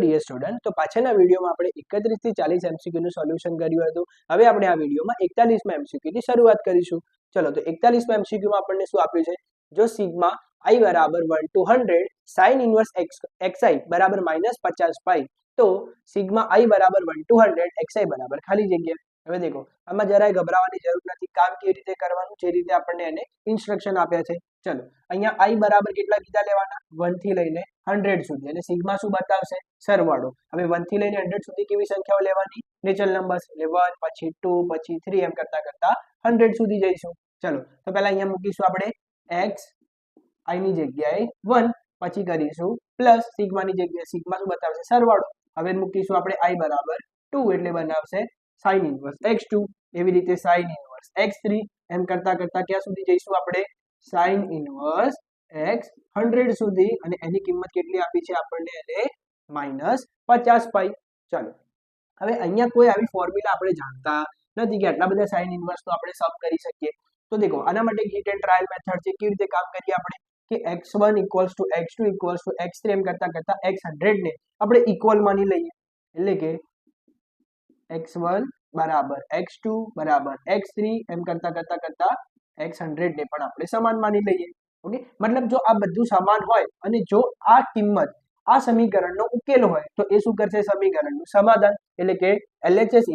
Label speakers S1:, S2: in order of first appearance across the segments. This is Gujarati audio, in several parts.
S1: ડીયર સ્ટુડન્ટ, તો પાછળના વિડીયોમાં આપણે 31 થી 40 MCQ નું સોલ્યુશન કર્યું હતું. હવે આપણે આ વિડીયોમાં 41માં MCQ ની શરૂઆત કરીશું. ચલો તો 41માં MCQ માં આપણને શું આપ્યું છે? જો સિગ્મા i બરાબર 1 to 100 sin ઇન્વર્સ xi બરાબર -50 પાઈ, તો સિગ્મા i બરાબર 1 to 100 xi બરાબર ખાલી જગ્યા. હવે દેખો, આમાં જરાય ગભરાવાની જરૂર નથી. કામ કેવી રીતે કરવાનું, જે રીતે આપણને એને ઇન્સ્ટ્રક્શન આપ્યા છે. ચલો, અહીંયા i બરાબર કેટલા કીધા લેવાના? 1 થી લઈને 100 સુધી. અને સિગ્મા શું બતાવશે? સરવાળો. હવે 1 થી લઈને 100 સુધી કેવી સંખ્યાઓ લેવાની? Natural numbers. એટલે 1, પછી 2, પછી 3, એમ કરતા કરતા 100 સુધી જઈશું. ચલો, તો પહેલા અહીંયા મૂકીશું આપણે x i ની જગ્યાએ 1, પછી કરીશું પ્લસ સિગ્માની જગ્યાએ સિગ્મા શું બતાવશે? સરવાળો. હવે મૂકીશું આપણે i બરાબર 2, એટલે બનાવશે sin ઇન્વર્સ x2. એવી રીતે sin ઇન્વર્સ x3, એમ કરતા કરતા ક્યાં સુધી જઈશું આપણે? sin ઇન્વર્સ x 100 સુધી. અને એની કિંમત કેટલી આપી છે આપણને? એને -50 પાઈ. ચાલો, હવે અહીંયા કોઈ આવી ફોર્મ્યુલા આપણે જાણતા નથી કે આટલા બધા sin ઇન્વર્સ તો આપણે સમ કરી શકીએ. તો દેખો, આના માટે હિટ એન્ડ ટ્રાયલ મેથડ છે. કેવી રીતે કામ કરીએ આપણે? કે x1 = x2 = x3, એમ કરતા કરતા x100 ને આપણે ઇક્વલ માની લઈએ. એટલે કે x1 બરાબર x2 બરાબર x3, એમ કરતા કરતા કરતા x100 ને પણ આપણે સમાન માની લઈએ. ઓકે, મતલબ જો આ બધું સમાન હોય અને જો આ કિંમત આ સમીકરણનો ઉકેલ હોય તો એ શું કરશે? સમીકરણનું સમાધાન. એટલે કે LHS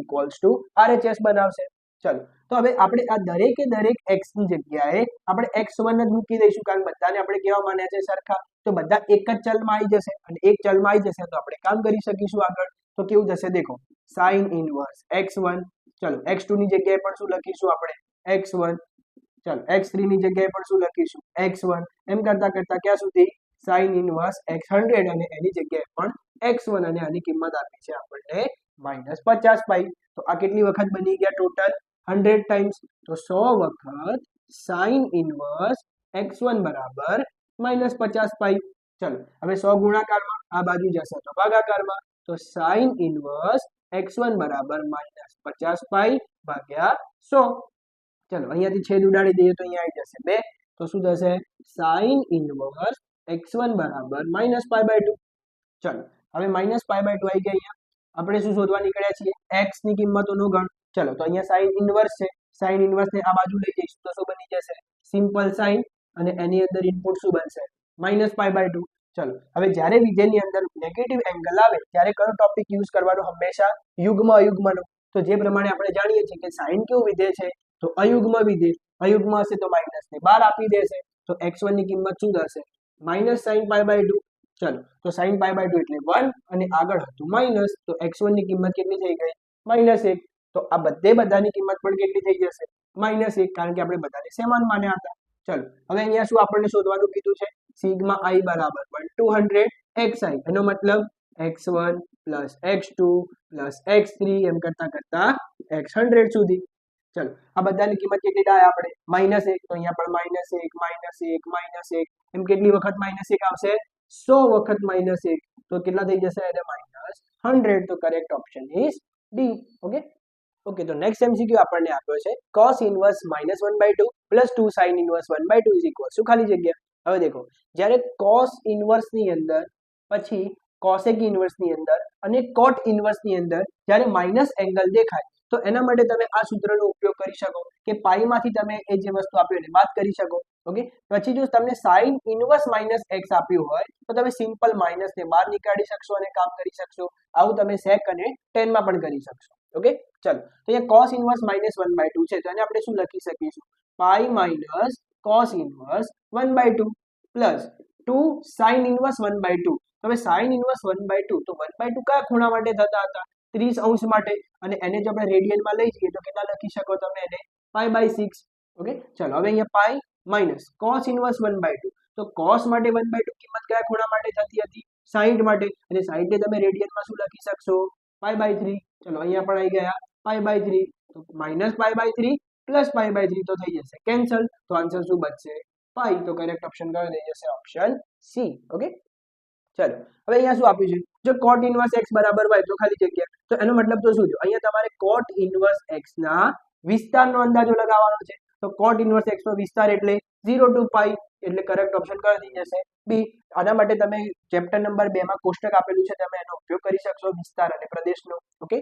S1: = RHS બનાવશે. ચલો, તો હવે આપણે આ દરેકે દરેક x ની જગ્યાએ આપણે x1 જ મૂકી દઈશું, કારણ બધાને આપણે કેવા માન્યા છે? સરખા. તો બધા એક જ ચલમાં આવી જશે, અને એક ચલમાં આવી જશે તો આપણે કામ કરી શકીશું આગળ. તો કેવું થશે? દેખો, sin ઇન્વર્સ x1. ચલો, x2 ની જગ્યાએ પણ શું લખીશું આપણે? x1. ચલો, x3 ની જગ્યાએ પણ શું લખીશું? x1. એમ કરતા કરતા ક્યાં સુધી? sin ઇન્વર્સ x100, અને એની જગ્યાએ પણ x1, અને આની કિંમત આપી છે આપણને -50 પાઈ. તો આ કેટલી વખત બની ગયા ટોટલ? 100 ટાઈમ્સ. તો 100 વખત sin ઇન્વર્સ x1 બરાબર -50 પાઈ. ચલો, હવે 100 ગુણાકારમાં આ બાજુ જશે તો ભાગાકારમાં. તો sin ઇન્વર્સ x1 બરાબર -50 પાઈ ભાગ્યા 100. ચલો, અહીંયાથી છેદ ઉડાડી દઈએ તો અહીંયા આવી જશે 2. તો શું થશે? sin ઇન્વર્સ x1 બરાબર -π/2. ચલો, હવે -π/2 આવી ગયા. અહીંયા આપણે શું શોધવા નીકળ્યા છીએ? x ની કિંમતોનો ગણ. ચલો, તો અહીંયા sin ઇન્વર્સ છે. sin ઇન્વર્સ ને આ બાજુ લઈ જઈશું તો શું બની જશે? સિમ્પલ sin, અને એની અંદર ઇનપુટ શું બનશે? -π/2. ચલો, હવે જ્યારે વિધેયની અંદર નેગેટિવ એંગલ આવે ત્યારે કયો ટોપિક યુઝ કરવાનો? હંમેશા યુગ્મ અયુગ્મનો. તો જે પ્રમાણે આપણે જાણીએ છીએ કે sin કેવું વિધેય છે? તો અયુગ્મ વિધેય. અયુગ્મ હશે તો માઇનસ ને 12 આપી દેશે. તો x1 ની કિંમત શું થશે? -sin π/2. ચલો, તો sin π/2 એટલે 1, અને આગળ હતું માઇનસ. તો x1 ની કિંમત કેટલી થઈ ગઈ? -1. તો આ બધાની કિંમત પણ કેટલી થઈ જશે? -1, કારણ કે આપણે બધાને સમાન માન્યા હતા. ચલો, હવે અહીંયા શું આપણને શોધવાનું કીધું છે? સિગ્મા i બરાબર 1 to 100 xi. એનો મતલબ x1 + x2 + x3, એમ કરતા કરતા x100 સુધી. ચલો, આ બધાની કિંમત કેટલી થાય આપણે? -1. તો અહીંયા પણ -1 -1 -1 એમ કેટલી વખત -1 આવશે? 100 વખત -1. તો કેટલા થઈ જશે? એટલે -100. તો correct option is D. Okay, તો નેક્સ્ટ MCQ આપણને આપ્યો છે cos ઇન્વર્સ -1/2 + 2 sin ઇન્વર્સ 1/2 = ખાલી જગ્યા. હવે દેખો, જ્યારે cos ઇન્વર્સ ની અંદર, પછી cosec ઇન્વર્સ ની અંદર, અને cot ઇન્વર્સ ની અંદર જ્યારે માઇનસ એંગલ દેખાય તો એના માટે તમે આ સૂત્રનો ઉપયોગ કરી શકો કે પાઈ માંથી તમે એ જે વસ્તુ આપ્યું એને બાદ કરી શકો. ઓકે, પછી જો તમને sin ઇન્વર્સ -x આપ્યું હોય તો તમે સિમ્પલ માઇનસ ને બહાર નીકાળી શકશો અને કામ કરી શકશો. આવું તમે sec અને tan માં પણ કરી શકશો. ઓકે, ચલો, તો અહીંયા cos ઇન્વર્સ -1/2 છે, તો એને આપણે શું લખી શકીશું? Pi minus cos inverse 1/2 plus 2 sin inverse 1/2. હવે sin ઇન્વર્સ 1/2, તો 1/2 કયા ખૂણા માટે થતા હતા? 30° માટે. અને એને જો આપણે રેડિયનમાં લઈ જઈએ તો કેટલા લખી શકો તમે એને? π/6. ઓકે, ચલો, હવે અહીંયા પાઈ માઇનસ cos ઇન્વર્સ 1/2. તો cos માટે 1/2 કિંમત કયા ખૂણા માટે થતી હતી? 60 માટે. અને 60 ને તમે રેડિયનમાં શું લખી શકશો? π/3. ચલો, અહીંયા પણ આવી ગયા π/3. તો -π/3 પ્લસ π/3 તો થઈ જશે કેન્સલ. તો આન્સર શું બચશે? પાઈ. તો કરેક્ટ ઓપ્શન કયો થઈ જશે? Option C. ઓકે, ચલો, હવે અહીંયા શું આપ્યું છે? જો cot ઇન્વર્સ x બરાબર y તો ખાલી જગ્યા. તો એનો મતલબ તો શું થયો? અહીંયા તમારે cot ઇન્વર્સ x ના વિસ્તારનો અંદાજો લગાવવાનો છે. તો cot ઇન્વર્સ x નો વિસ્તાર એટલે 0 to π. એટલે કરેક્ટ ઓપ્શન કયો થઈ જશે બી. આના માટે તમે ચેપ્ટર નંબર 2 માં કોષ્ટક આપેલું છે, તમે એનો ઉપયોગ કરી શકશો વિસ્તાર અને પ્રદેશનો. ઓકે,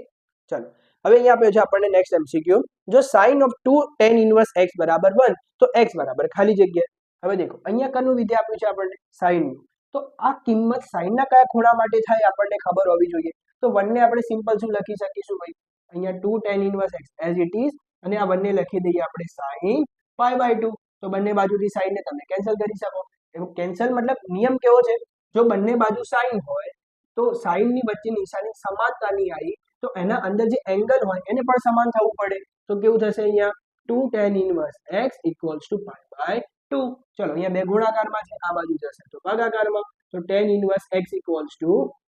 S1: ચલો હવે અહીંયા આપ્યો છે આપણને નેક્સ્ટ એમસીક્યુ, જો sin of 2 tan inverse x બરાબર 1 તો x બરાબર ખાલી જગ્યા. હવે દેખો અહીંયા કનું વિધેય આપ્યું છે આપણને sin નું, તો આ કિંમત sin ના કયા ખૂણા માટે થાય આપણને ખબર હોવી જોઈએ. તો 1 ને આપણે સિમ્પલ શું લખી શકીશું ભાઈ, અહીંયા 2 tan inverse x as it is, અને આ 1 ને લખી દઈએ આપણે sin pi/2. તો બંને બાજુથી sin ને તમે કેન્સલ કરી શકો. એમ કેન્સલ મતલબ નિયમ કેવો છે, જો બંને બાજુ sin હોય તો sin ની વચ્ચે નિશાની સમાનતાની આવી તો એના અંદર જે એંગલ હોય એને પણ સમાન થવું પડે. તો કેવું થશે અહીંયા 2 tan inverse x equals to pi/2. ચલો અહીંયા બે ગુણાકારમાં છે, આ બાજુ જશે તો ભાગાકારમાં, તો tan inverse x equals to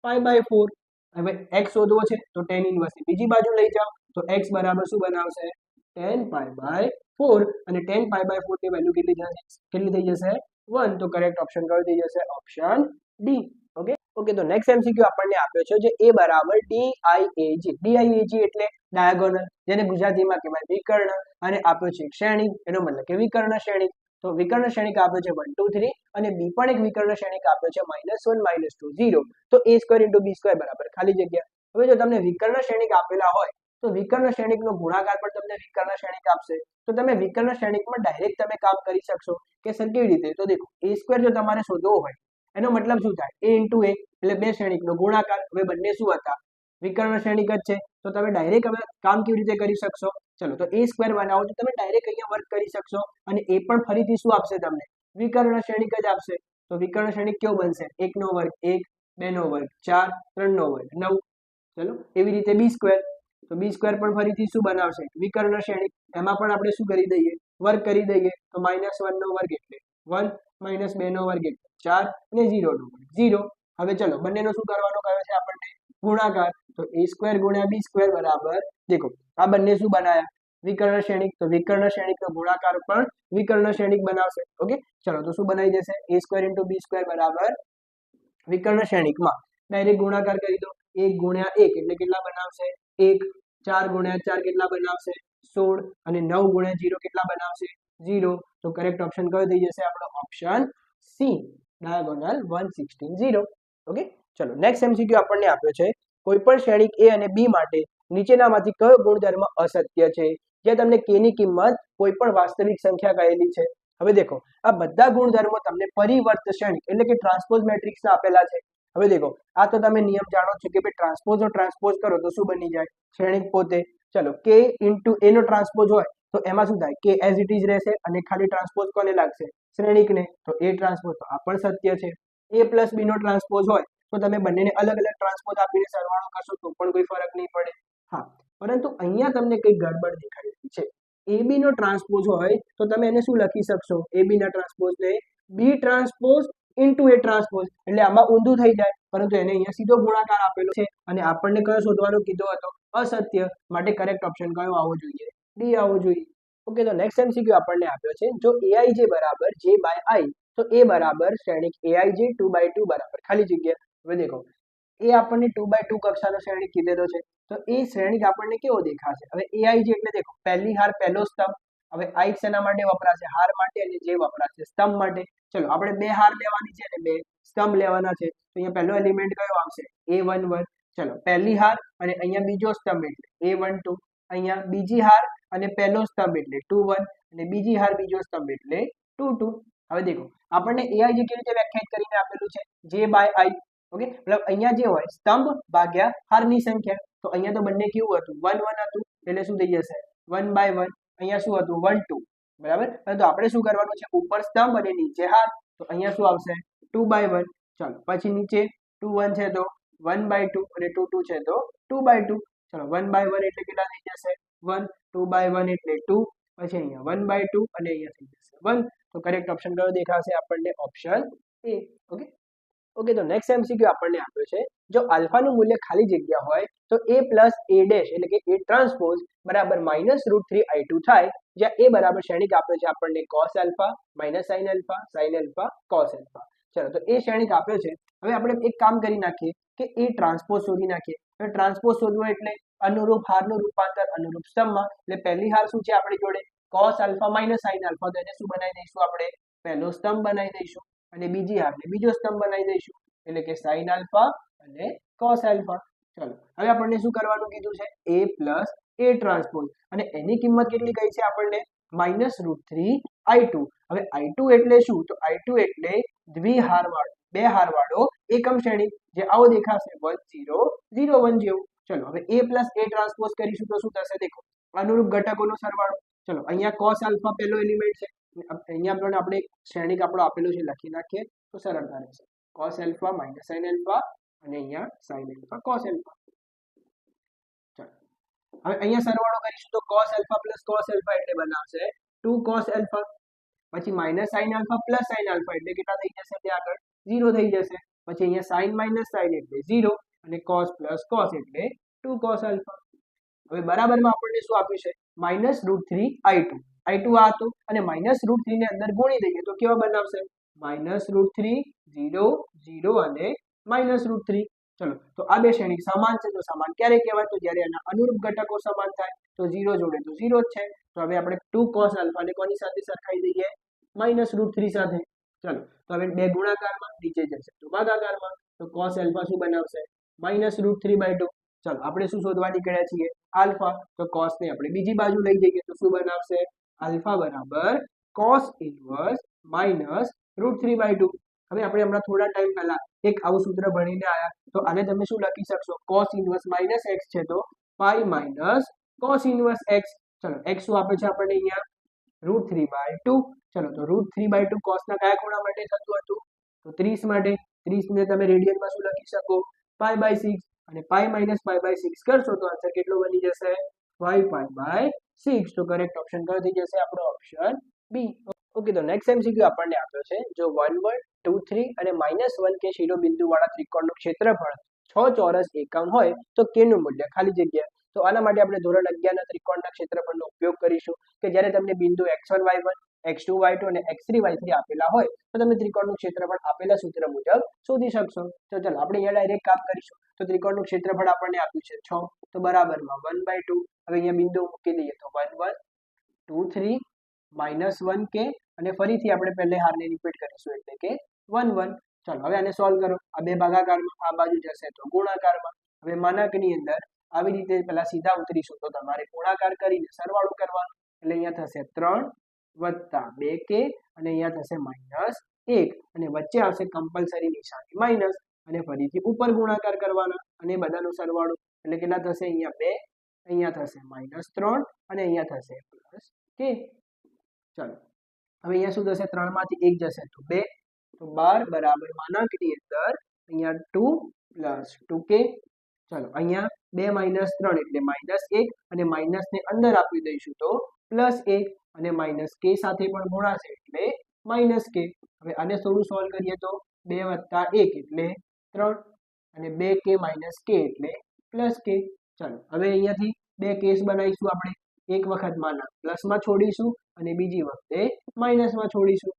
S1: pi/4. હવે x શોધવો છે તો tan inverse ની બીજી બાજુ લઈ જાઓ તો x બરાબર શું બનાવશે tan pi/4, અને tan pi/4 ની વેલ્યુ કેટલી થઈ જશે 1. તો કરેક્ટ ઓપ્શન કયો થઈ જશે ઓપ્શન ડી. ઓકે, તો નેક્સ્ટ એમસીક્યુ આપણને આપ્યો છે જે a બરાબર DIAG. DIAG એટલે ડાયાગોનલ, જેને ગુજરાતીમાં કહેવાય વિકર્ણ, અને આપ્યો છે શ્રેણિક, એનો મતલબ કે વિકર્ણ શ્રેણિક. તો વિકર્ણ શ્રેણિક આપ્યો છે 1 2 3, અને b પણ એક વિકર્ણ શ્રેણિક આપ્યો છે -1 -2 0. તો a² * b² બરાબર ખાલી જગ્યા. હવે જો તમને વિકર્ણ શ્રેણિક આપેલા હોય તો વિકર્ણ શ્રેણિકનો ગુણાકાર પણ તમને વિકર્ણ શ્રેણિક આપશે. તો તમે વિકર્ણ શ્રેણિકમાં ડાયરેક્ટ તમે કામ કરી શકશો કે સર કેવી રીતે. તો દેખો a² જો તમારે શોધવો હોય એનો મતલબ શું થાય a * a એટલે બે શ્રેણિકનો ગુણાકાર. હવે બંને શું હતા વિકર્ણ શ્રેણિક જ છે, તો તમે ડાયરેક્ટ હવે કામ કેવી રીતે કરી શકશો. ચલો તો a² બનાવો તો તમે ડાયરેક્ટ અહીંયા વર્ક કરી શકશો, અને એ પણ ફરીથી શું આપશે તમને વિકર્ણ શ્રેણિક જ આપશે. તો વિકર્ણ શ્રેણિક કેવું બનશે 1 નો વર્ગ 1, 2 નો વર્ગ 4, 3 નો વર્ગ 9. ચલો એવી રીતે b², તો b² પણ ફરીથી શું બનાવશે વિકર્ણ શ્રેણિક. એમાં પણ આપણે શું કરી દઈએ વર્ગ કરી દઈએ, તો -1 નો વર્ગ એટલે 1, -2 નો વર્ગ એટલે 4, અને 0 નો વર્ગ 0. હવે ચલો બંનેનો શું કરવાનો કહ્યો છે આપણને ગુણાકાર. તો a² * b² બરાબર, દેખો આ બંને શું બનાયા વિકર્ણ શ્રેણિક, તો વિકર્ણ શ્રેણિકનો ગુણાકાર પણ વિકર્ણ શ્રેણિક બનાવશે. ઓકે, ચલો તો શું બનાવી દેશે a² * b² બરાબર વિકર્ણ શ્રેણિકમાં ડાયરેક્ટ ગુણાકાર કરી દો. 1 * 1 એટલે કેટલા બનાવશે 1, 4 * 4 કેટલા બનાવશે 16, અને 9 * 0 કેટલા બનાવશે 0. તો કરેક્ટ ઓપ્શન કયો થઈ જશે આપણો ઓપ્શન સી, ડાયાગોનલ 1 16 0. ઓકે, ચલો નેક્સ્ટ એમસીક્યુ આપણને આપ્યો છે કોઈ પણ શ્રેણિક a અને b માટે નીચેનામાંથી કયો ગુણધર્મ અસત્ય છે, જ્યાં તમને k ની કિંમત કોઈ પણ વાસ્તવિક સંખ્યા કહેલી છે. હવે દેખો આ બધા ગુણધર્મો તમને પરિવર્ત શ્રેણિક એટલે કે ટ્રાન્સપોઝ મેટ્રિક્સના આપેલા છે. હવે દેખો આ તો તમે નિયમ જાણો છો કે ભાઈ ટ્રાન્સપોઝ કરો તો શું બની જાય શ્રેણિક પોતે. ચલો k * a નો ટ્રાન્સપોઝ હોય તો એમાં શું થાય k as it is રહેશે, અને ખાલી ટ્રાન્સપોઝ કોને લાગશે શ્રેણિકને, તો a ટ્રાન્સપોઝ. તો આ પણ સત્ય છે. a + b નો ટ્રાન્સપોઝ હોય તો તમે બંનેને અલગ અલગ ટ્રાન્સપોઝ આપીને સરવાળો કરશો તો પણ કોઈ ફરક નહીં પડે. હા, પરંતુ અહીંયા તમને કંઈક ગડબડ દેખાઈ રહી છે. ab નો ટ્રાન્સપોઝ હોય તો તમે એને શું લખી શકશો ab ના ટ્રાન્સપોઝને b ટ્રાન્સપોઝ * a ટ્રાન્સપોઝ, એટલે આમાં ઊંધું થઈ જાય. પરંતુ એને અહીંયા સીધો ગુણાકાર આપેલો છે, અને આપણને કયો શોધવાનો કીધો હતો અસત્ય. માટે કરેક્ટ ઓપ્શન કયો આવવો જોઈએ ડી આવવો જોઈએ. ઓકે, તો નેક્સ્ટ એમસીક્યુ આપણને આપ્યો છે જો aij બરાબર j/i, તો a બરાબર શ્રેણિક aij 2/2 બરાબર ખાલી જગ્યા. હવે દેખો એ આપણને 2/2 કક્ષાનો શ્રેણિક કીધેલો છે, તો એ શ્રેણિક આપણને કેવો દેખાશે. હવે aij એટલે દેખો પહેલી હાર પહેલો સ્તંભ. હવે i શેના માટે વપરાશે હાર માટે, અને j વપરાશે સ્તંભ માટે. ચલો આપણે બે હાર લેવાની છે અને બે સ્તંભ લેવાના છે, તો અહીંયા પહેલો એલિમેન્ટ કયો આવશે a11. ચલો પહેલી હાર અને અહીંયા બીજો સ્તંભ એટલે a12, અહીંયા બીજી હાર અને પહેલો સ્તંભ એટલે 21, અને બીજી હાર બીજો સ્તંભ એટલે 22. હવે દેખો આપણને aij કેવી રીતે વ્યાખ્યાયિત કરીને આપેલું છે j/i. ઓકે, મતલબ અહીંયા જે હોય સ્તંભ ભાગ્યા હારની સંખ્યા. તો અહીંયા તો બંને કેવું હતું 1 1 હતું, એટલે શું થઈ જશે 1/1. અહીંયા શું હતું 1 2 બરાબર. પરંતુ આપણે શું કરવાનું છે ઉપર સ્તંભ અને નીચે હાર, તો અહીંયા શું આવશે 2/1. ચાલો પછી નીચે 2 1 છે તો 1/2, અને 2 2 છે તો 2/2. ચલો 1/1 એટલે કેટલા થઈ જશે 1, 2/1 એટલે 2, પછી અહીંયા 1/2 અને અહીંયા થઈ જશે 1. તો કરેક્ટ ઓપ્શન કયો દેખાશે આપણને ઓપ્શન એ. ઓકે, તો નેક્સ્ટ એમસીક્યુ આપણને આપ્યો છે જો આલ્ફાનું મૂલ્ય ખાલી જગ્યા હોય તો a + a' એટલે કે a ટ્રાન્સપોઝ બરાબર -√3i2 થાય, જ્યાં a બરાબર શ્રેણિક આપ્યો છે આપણને cos α, sin α, sin α, cos α. ચલો તો એ શ્રેણિક આપ્યો છે. હવે આપણે એક કામ કરી નાખીએ કે a ટ્રાન્સપોઝ શોધી નાખીએ. હવે ટ્રાન્સપોઝ શોધવો એટલે અનુરૂપ હારનું રૂપાંતર અનુરૂપ સ્તંભમાં. એટલે પહેલી હાર શું છે આપણી જોડે cos α - sin α, તો એને શું બનાવી દઈશું આપણે પહેલો સ્તંભ બનાવી દઈશું અને બીજી હારને બીજો સ્તંભ બનાવી દઈશું, એટલે કે સાઇન આલ્ફા અને કોસ આલ્ફા. ચલો હવે આપણને શું કરવાનું કીધું છે, a પ્લસ a ટ્રાન્સપોઝ, અને એની કિંમત કેટલી કઈ છે આપણને, -√3i2. હવે i2 એટલે શું, તો i2 એટલે દ્વિહારવાળો, બે હારવાળો એકમ શ્રેણી, જે આવો દેખાશે 1 0 0 1 જેવું. ચલો હવે a પ્લસ a ટ્રાન્સપોઝ કરીશું તો શું થશે, દેખો અનુરૂપ ઘટકોનો સરવાળો. ચલો અહીંયા cos આલ્ફા પહેલો એલિમેન્ટ છે, અહીંયા પણ આપણે શ્રેણિક આપણો આપેલો છે, લખી નાખીએ તો સરળતા રહેશે. cos alpha minus sin alpha અને અહીંયા sin આલ્ફા cos આલ્ફા. ચલો હવે અહીંયા સરવાળો કરીશું તો cos alpha plus cos alpha એટલે બનાવશે 2 cos આલ્ફા, પછી minus sin alpha plus sin alpha એટલે કેટલા થઈ જશે, ત્યાં આગળ 0 થઈ જશે. પછી અહીંયા sin માઇનસ sin એટલે 0 અને cos પ્લસ cos એટલે 2 cos આલ્ફા. હવે બરાબરમાં આપણને શું આપ્યું છે, -√3i2. i2 આ હતું અને -√3 ને અંદર ગુણી દઈએ તો કેવા બનાવશે, -√3 0 0 અને -√3. ચલો તો આ બે શ્રેણિક સમાન છે, તો સમાન ક્યારે કહેવાય, તો જ્યારે એના અનુરૂપ ઘટકો સમાન થાય, તો 0 જોડે તો 0 જ છે. તો હવે આપણે 2 cos આલ્ફા ને કોની સાથે સરખાઈ દઈએ, -√3 સાથે. ચલો તો હવે બે ગુણાકારમાં નીચે જશે તો ભાગાકારમાં, તો cos આલ્ફા શું બનાવશે, -√3/2. ચલો આપણે શું શોધવા નીકળ્યા છીએ, આલ્ફા. તો cos ને આપણે બીજી બાજુ લઈ જઈએ તો શું બનાવશે, આલ્ફા બરાબર cos ઇન્વર્સ -√3/2. હવે આપણે હમણાં થોડા ટાઈમ પહેલા એક આવું સૂત્ર ભણીને આયા, તો આને તમે શું લખી શકશો, cos ઇન્વર્સ -x છે તો pi minus cos inverse x. ચલો x શું આપે છે આપણને અહીંયા, √3/2. ચલો તો √3/2 cos ના કયા ખૂણા માટે થતું હતું, તો 30 માટે. 30 ને તમે રેડિયનમાં શું લખી શકો, π/6, અને પાઈ માઇનસ π/6 કરશો તો આન્સર કેટલો બની જશે, 5π/6. તો કરેક્ટ ઓપ્શન કયો થઈ જશે આપણો, ઓપ્શન બી. ઓકે, તો નેક્સ્ટ એમસીક્યુ આપણને આપ્યો છે, જો 1 1 2 3 અને -1 કે શિરોબિંદુ વાળા ત્રિકોણનું ક્ષેત્રફળ 6 ચોરસ એકમ હોય તો k નું મૂલ્ય, ખાલી જગ્યા. તો આના માટે આપણે ધોરણ 11 ના ત્રિકોણના ક્ષેત્રફળનો ઉપયોગ કરીશું, કે જ્યારે તમને બિંદુ x1 y1 x2 y2 અને x3 y3 આપેલા હોય તો તમે ત્રિકોણનું ક્ષેત્રફળ આપેલા સૂત્ર મુજબ શોધી શકશો. તો ચાલો આપણે અહીંયા ડાયરેક્ટ કામ કરીશું. તો ત્રિકોણનું ક્ષેત્રફળ આપણને આપ્યું છે 6, તો બરાબરમાં 1/2. હવે અહીંયા બિંદુ મૂકી દઈએ તો 1 1 2 3 -1 k, અને ફરીથી આપણે પહેલે હારને રિપીટ કરીશું એટલે કે 1 1. ચાલો હવે આને સોલ્વ કરો. આ બે ભાગાકારમાં, આ બાજુ જશે તો ગુણાકારમાં. હવે માનાંકની અંદર આવી રીતે પહેલા સીધા ઉતરીશું તો તમારે ગુણાકાર કરીને સરવાળો કરવાનો, એટલે અહીંયા થશે 3 + 2k અને અહીંયા થશે -1, અને વચ્ચે આવશે કમ્પલસરી નિશાની માઇનસ, અને ફરીથી ઉપર ગુણાકાર કરવાના અને બધાનો સરવાળો, એટલે કેટલા થશે, અહીંયા 2, અહીંયા થશે -3 અને અહીંયા થશે +k. ચાલો હવે અહીંયા શું થશે, 3 માંથી 1 જશે તો 2, તો 12 બરાબર માનાંકની અંદર અહીંયા 2 + 2k. ચાલો અહીંયા 2 - 3 એટલે -1, અને માઇનસ ને અંદર આપી દઈશું તો +1, અને -k સાથે પણ ગુણાશે એટલે -k. હવે આને થોડું સોલ્વ કરીએ તો 2 + 1 એટલે 3, અને 2k - k એટલે +k. ચાલો હવે અહીંયાથી બે કેસ બનાવીશું આપણે, એક વખત માના પ્લસમાં છોડીશું અને બીજી વખતે માઇનસમાં છોડીશું.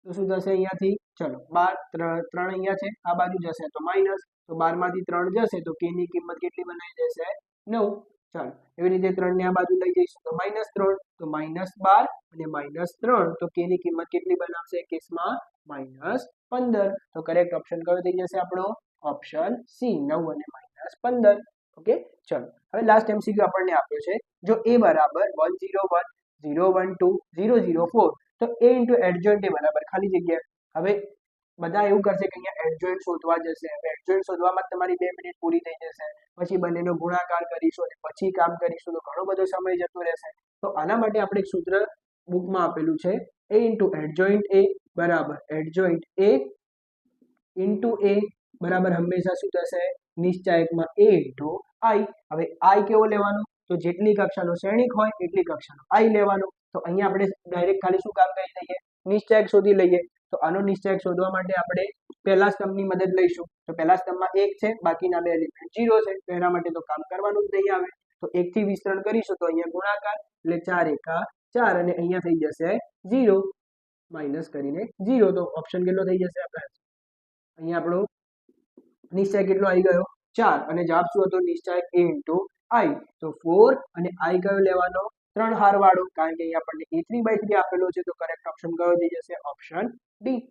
S1: તો શું થશે અહીંયાથી, ચલો 12 3 અહીંયા છે, આ બાજુ જશે તો માઇનસ, તો 12 માંથી 3 જશે તો k ની કિંમત કેટલી બનાવી દેશે, 9. ચાલો એવી રીતે 3 ને આ બાજુ લઈ જઈશું તો -3, તો -12 અને -3, તો k ની કિંમત કેટલી બનાવશે કેસમાં, -15. તો કરેક્ટ ઓપ્શન કયો થઈ જશે આપણો, ઓપ્શન સી, 9 અને -15. ઓકે, ચલો હવે લાસ્ટ એમસીક્યુ આપણને આપ્યો છે, જો a બરાબર 1 0 1 0 1 2 0 0 4, તો a * એડજોઇન્ટ a બરાબર ખાલી જગ્યા. હવે બધા એવું કરશે કે અહીંયા એડજોઇન્ટ શોધવા જશે, હવે એડજોઇન્ટ શોધવામાં તમારી 2 મિનિટ પૂરી થઈ જશે, પછી બંનેનો ગુણાકાર કરીશું અને પછી કામ કરીશું તો ઘણો બધો સમય જતો રહેશે. તો આના માટે આપણે એક સૂત્ર બુકમાં આપેલું છે, a * એડજોઇન્ટ a બરાબર એડજોઇન્ટ a * a બરાબર હંમેશા શું થશે, નિશ્ચાયકમાં a * i. હવે i કેવો લેવાનો, તો જેટલી કક્ષાનો શ્રેણિક હોય એટલી કક્ષાનો i લેવાનો. તો અહીંયા આપણે ડાયરેક્ટ ખાલી શું કામ કરી દઈએ, નિશ્ચાયક શોધી લઈએ. તો આનો નિશ્ચાયક શોધવા માટે આપણે પહેલા સ્તંભની મદદ લઈશું. તો પહેલા સ્તંભમાં 1 છે, બાકીના બે એલિમેન્ટ 0 છે, તો એના માટે તો કામ કરવાનું જ નહીં આવે. તો 1 થી વિસ્તરણ કરીશું તો અહીંયા ગુણાકાર એટલે 4 * 4, અને અહીંયા થઈ જશે 0 માઇનસ કરીને 0. તો ઓપ્શન કેટલો થઈ જશે આપણે, અહીંયા આપણો નિશ્ચાયક કેટલો આવી ગયો, 4, અને જવાબ શું હતો, નિશ્ચાયક a * i. તો 4 અને i કયો લેવાનો, 3 હાર વાળો, કારણ કે અહીંયા આપણને a3/3 આપેલો છે, તો કરેક્ટ ઓપ્શન કયો થઈ જશે? Option D.